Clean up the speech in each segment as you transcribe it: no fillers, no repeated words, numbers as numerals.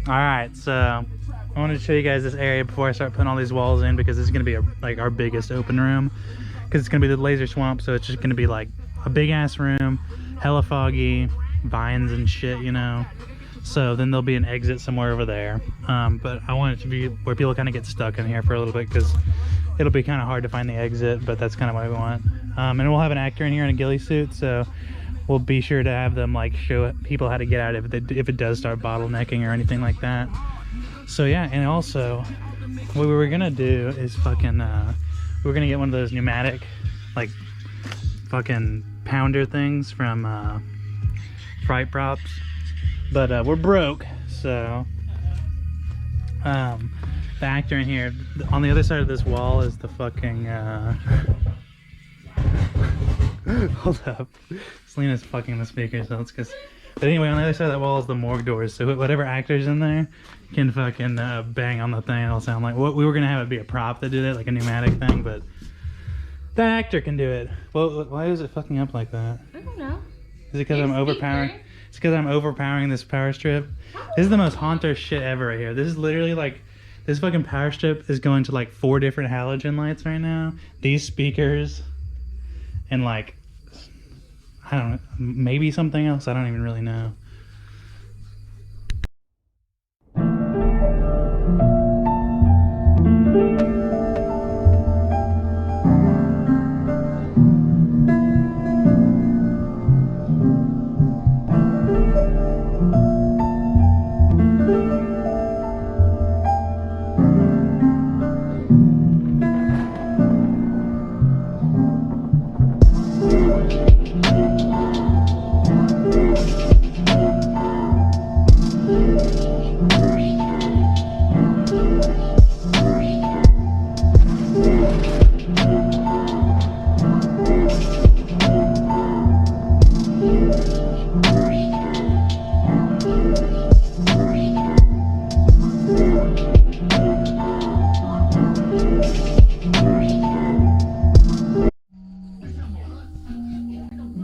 Alright, so I wanted to show you guys this area before I start putting all these walls in, because this is going to be like our biggest open room, because it's going to be the laser swamp. So it's just going to be like a big ass room, hella foggy, vines and shit, you know. So then there'll be an exit somewhere over there, but I want it to be where people kind of get stuck in here for a little bit, because it'll be kind of hard to find the exit, but that's kind of what I want. And we'll have an actor in here in a ghillie suit, so we'll be sure to have them like show people how to get out if it does start bottlenecking or anything like that. So yeah, and also what we were gonna do is fucking we're gonna get one of those pneumatic like fucking pounder things from Fright Props, but we're broke, so the actor in here on the other side of this wall is the fucking hold up, Selena's fucking the speaker, so it's because. But anyway, on the other side of that wall is the morgue doors, so whatever actor's in there can fucking bang on the thing. It'll sound like we were gonna have it be a prop that did it, like a pneumatic thing, but the actor can do it. Well, why is it fucking up like that? I don't know. Is it because I'm overpowering? It's because I'm overpowering this power strip. This is the most haunter shit ever right here. This is literally like, this fucking power strip is going to like 4 different halogen lights right now. These speakers, and like, I don't know, maybe something else. I don't even really know.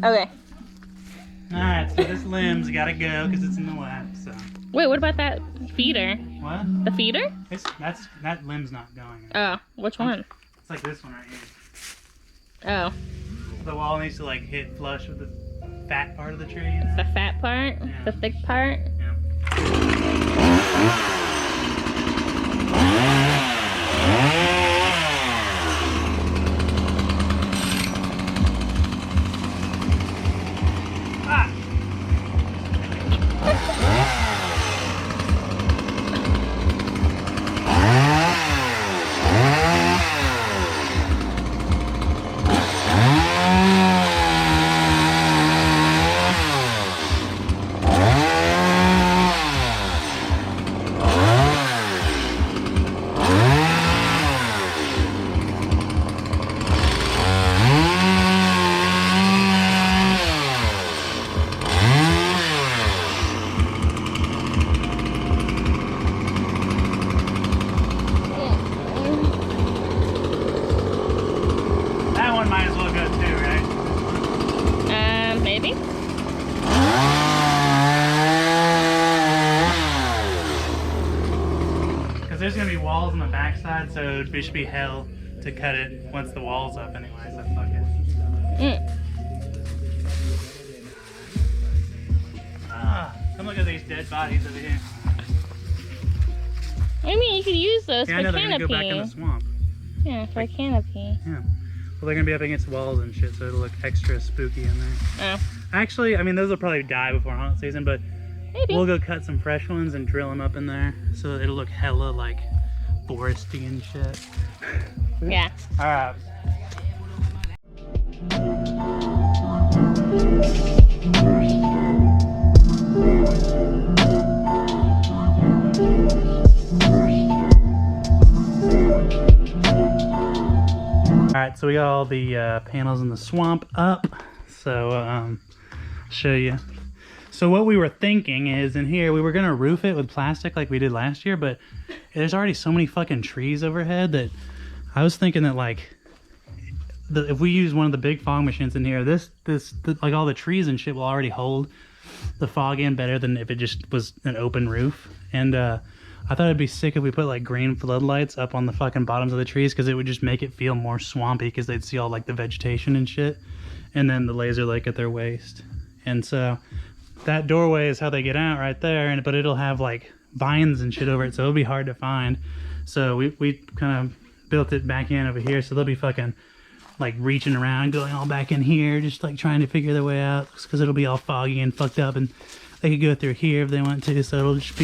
Okay. Alright, so this limb's gotta go because it's in the lap, so. Wait, what about that feeder? What? The feeder? That limb's not going. Oh, which one? It's like this one right here. Oh. The wall needs to like hit flush with the fat part of the tree. You know? The fat part? Yeah. The thick part? Yeah. Maybe? Because there's gonna be walls on the backside, so it should be hell to cut it once the wall's up anyway, so fuck it. Come look at these dead bodies over here. I mean, you could use those Yeah, for I know they're canopy. gonna go back in the swamp. Yeah, for a canopy. Yeah. Well, they're gonna be up against walls and shit, so it'll look extra spooky in there. Oh. Actually, I mean, those will probably die before haunt season, but Maybe. we'll go cut some fresh ones and drill them up in there, so it'll look hella like foresty and shit. Yeah. All right. Alright, so we got all the panels in the swamp up, so I'll show you. So what we were thinking is, in here, we were going to roof it with plastic like we did last year, but there's already so many fucking trees overhead that I was thinking that, like, if we use one of the big fog machines in here, like all the trees and shit will already hold the fog in better than if it just was an open roof. And I thought it'd be sick if we put like green floodlights up on the fucking bottoms of the trees, because it would just make it feel more swampy, because they'd see all like the vegetation and shit, and then the laser light at their waist. And so that doorway is how they get out right there, and but it'll have like vines and shit over it, so it'll be hard to find. So we kind of built it back in over here, so they'll be fucking like reaching around, going all back in here, just like trying to figure their way out, because it'll be all foggy and fucked up, and they could go through here if they want to. So it'll just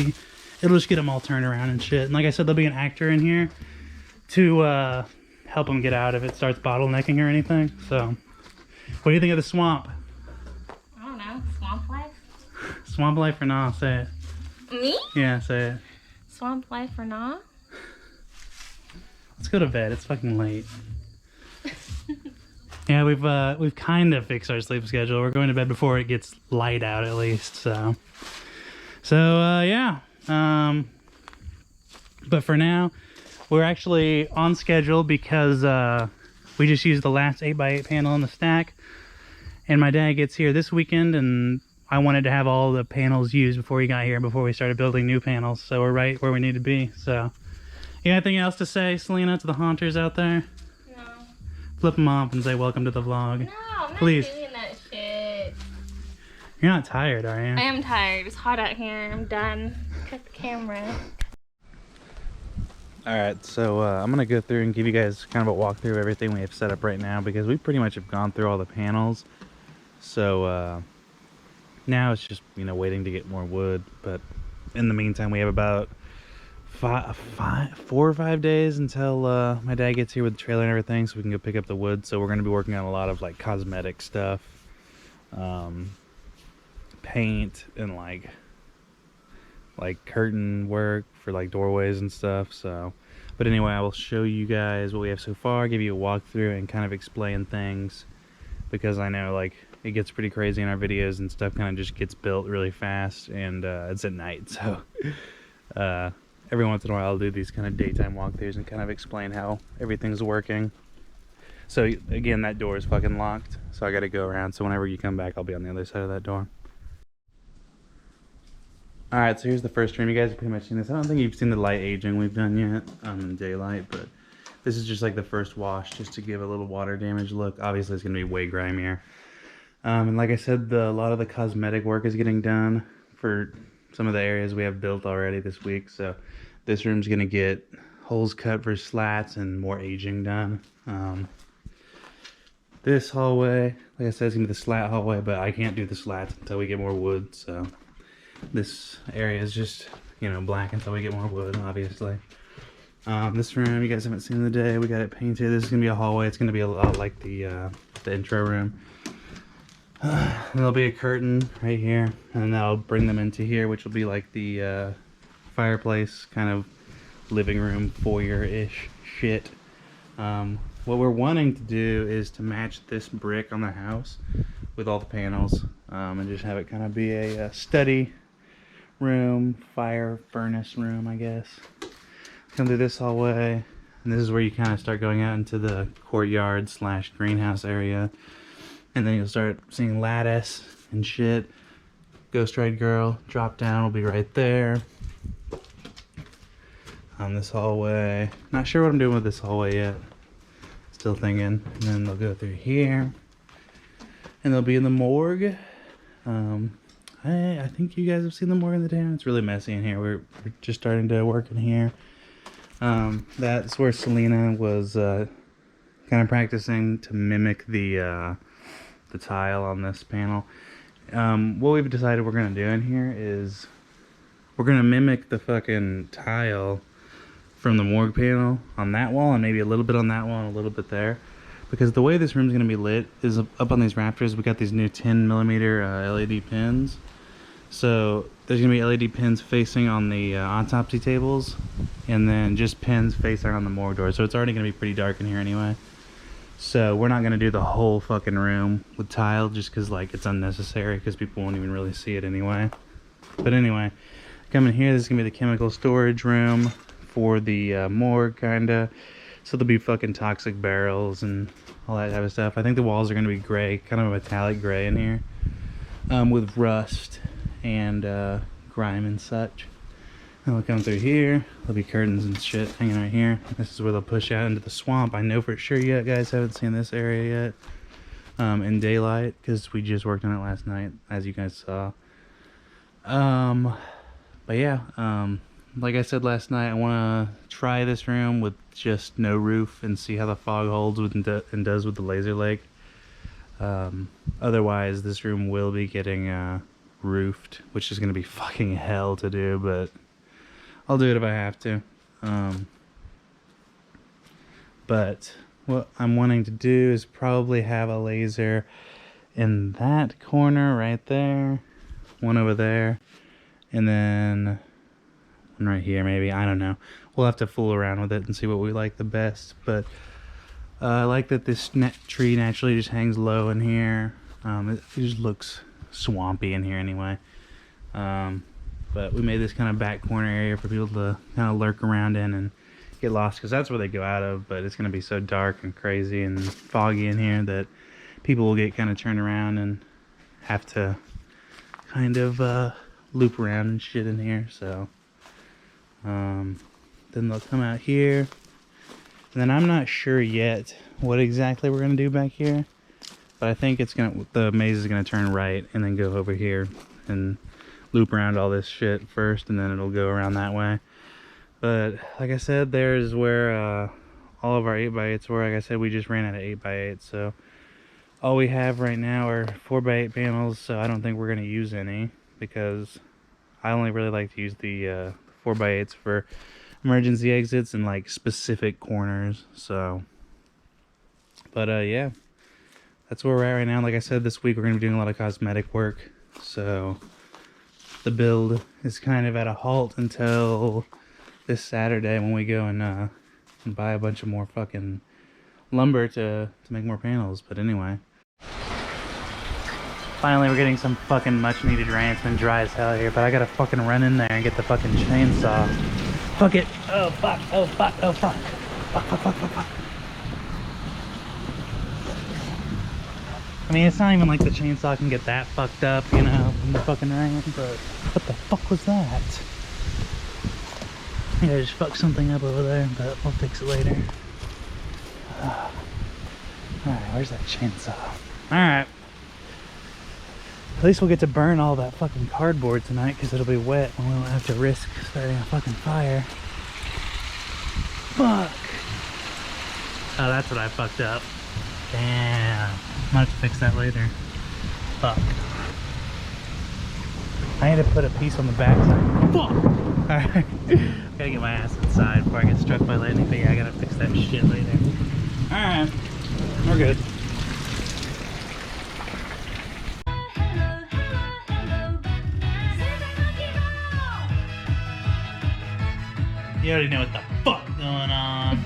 get them all turned around and shit. And like I said, there'll be an actor in here to help them get out if it starts bottlenecking or anything. So what do you think of the swamp? I don't know. Swamp life? Swamp life or nah? Say it. Me? Yeah, say it. Swamp life or not? Let's go to bed. It's fucking late. Yeah, we've kind of fixed our sleep schedule. We're going to bed before it gets light out, at least. So yeah. But for now, we're actually on schedule because we just used the last 8x8 panel in the stack, and my dad gets here this weekend, and I wanted to have all the panels used before he got here, before we started building new panels. So we're right where we need to be. So, you got anything else to say, Selena, to the haunters out there? No. Flip them off and say welcome to the vlog. No, I'm not Please. doing that shit. You're not tired, are you? I am tired. It's hot out here. I'm done. Cut the camera. Alright, so I'm going to go through and give you guys kind of a walkthrough of everything we have set up right now, because we pretty much have gone through all the panels. So now it's just, you know, waiting to get more wood. But in the meantime, we have about 4 or 5 days until my dad gets here with the trailer and everything, so we can go pick up the wood. So we're going to be working on a lot of like cosmetic stuff, paint, and like curtain work for like doorways and stuff. So but anyway, I will show you guys what we have so far, give you a walkthrough, and kind of explain things, because I know like it gets pretty crazy in our videos and stuff kind of just gets built really fast, and it's at night, so every once in a while I'll do these kind of daytime walkthroughs and kind of explain how everything's working. So again, that door is fucking locked, so I gotta go around, so whenever you come back I'll be on the other side of that door. Alright, so here's the first room. You guys have pretty much seen this. I don't think you've seen the light aging we've done yet in daylight, but this is just like the first wash, just to give a little water damage look. Obviously it's going to be way grimier. And like I said, a lot of the cosmetic work is getting done for some of the areas we have built already this week. So this room's going to get holes cut for slats and more aging done. This hallway, like I said, is going to be the slat hallway, but I can't do the slats until we get more wood, so this area is just, you know, black until we get more wood, obviously. This room, you guys haven't seen the day, we got it painted. This is going to be a hallway. It's going to be a lot like the intro room. There'll be a curtain right here, and then I'll bring them into here, which will be like the fireplace, kind of living room, foyer-ish shit. What we're wanting to do is to match this brick on the house with all the panels, and just have it kind of be a study room, fire furnace room, I guess. Come through this hallway, and this is where you kind of start going out into the courtyard slash greenhouse area, and then you'll start seeing lattice and shit. Ghost Ride Girl drop down will be right there on this hallway. Not sure what I'm doing with this hallway yet, still thinking. And then they'll go through here, and they'll be in the morgue. I think you guys have seen the morgue in the town. It's really messy in here. We're just starting to work in here. That's where Selena was kind of practicing to mimic the tile on this panel. What we've decided we're gonna do in here is we're gonna mimic the fucking tile from the morgue panel on that wall, and maybe a little bit on that wall and a little bit there. Because the way this room's gonna be lit is up on these rafters. We got these new 10mm LED pins. So there's gonna be LED pins facing on the autopsy tables, and then just pins facing on the morgue door. So it's already gonna be pretty dark in here anyway. So we're not gonna do the whole fucking room with tile, just cause like it's unnecessary, cause people won't even really see it anyway. But anyway, come in here, this is gonna be the chemical storage room for the morgue kinda. So there'll be fucking toxic barrels and all that type of stuff. I think the walls are gonna be gray, kind of a metallic gray in here, with rust and grime and such. They'll come through here. There'll be curtains and shit hanging right here. This is where they'll push out into the swamp. I know for sure you guys haven't seen this area yet in daylight because we just worked on it last night, as you guys saw. But yeah, like I said last night, I want to try this room with just no roof and see how the fog holds with and does with the laser lake. Otherwise, this room will be getting roofed, which is going to be fucking hell to do, but I'll do it if I have to. But what I'm wanting to do is probably have a laser in that corner right there, one over there, and then one right here maybe. I don't know. We'll have to fool around with it and see what we like the best. But I like that this tree naturally just hangs low in here. It just looks swampy in here anyway. But we made this kind of back corner area for people to kind of lurk around in and get lost, because that's where they go out of. But it's going to be so dark and crazy and foggy in here that people will get kind of turned around and have to kind of loop around and shit in here. So then they'll come out here, and then I'm not sure yet what exactly we're going to do back here, but I think the maze is going to turn right and then go over here and loop around all this shit first, and then it'll go around that way. But like I said, there's where all of our 8x8s were. Like I said, we just ran out of 8x8, so all we have right now are 4x8 panels, so I don't think we're going to use any, because I only really like to use the 4x8s for emergency exits and like specific corners. So but yeah, that's where we're at right now. Like I said, this week we're going to be doing a lot of cosmetic work, so the build is kind of at a halt until this Saturday when we go and buy a bunch of more fucking lumber to make more panels. But anyway, finally we're getting some fucking much needed rain. It's been dry as hell here, but I gotta fucking run in there and get the fucking chainsaw. Fuck it. Oh fuck, oh fuck, oh fuck. Fuck, fuck, fuck, fuck, fuck. I mean, it's not even like the chainsaw can get that fucked up, you know, from the fucking rain, but what the fuck was that? I think I just fucked something up over there, but we'll fix it later. Alright, where's that chainsaw? Alright. At least we'll get to burn all that fucking cardboard tonight, because it'll be wet and we won't have to risk starting a fucking fire. Fuck! Oh, that's what I fucked up. Damn. I'm gonna have to fix that later. Fuck. I need to put a piece on the backside. Fuck! Alright. Gotta get my ass inside before I get struck by lightning, but yeah, I gotta fix that shit later. Alright. We're good. You already know what the fuck going on.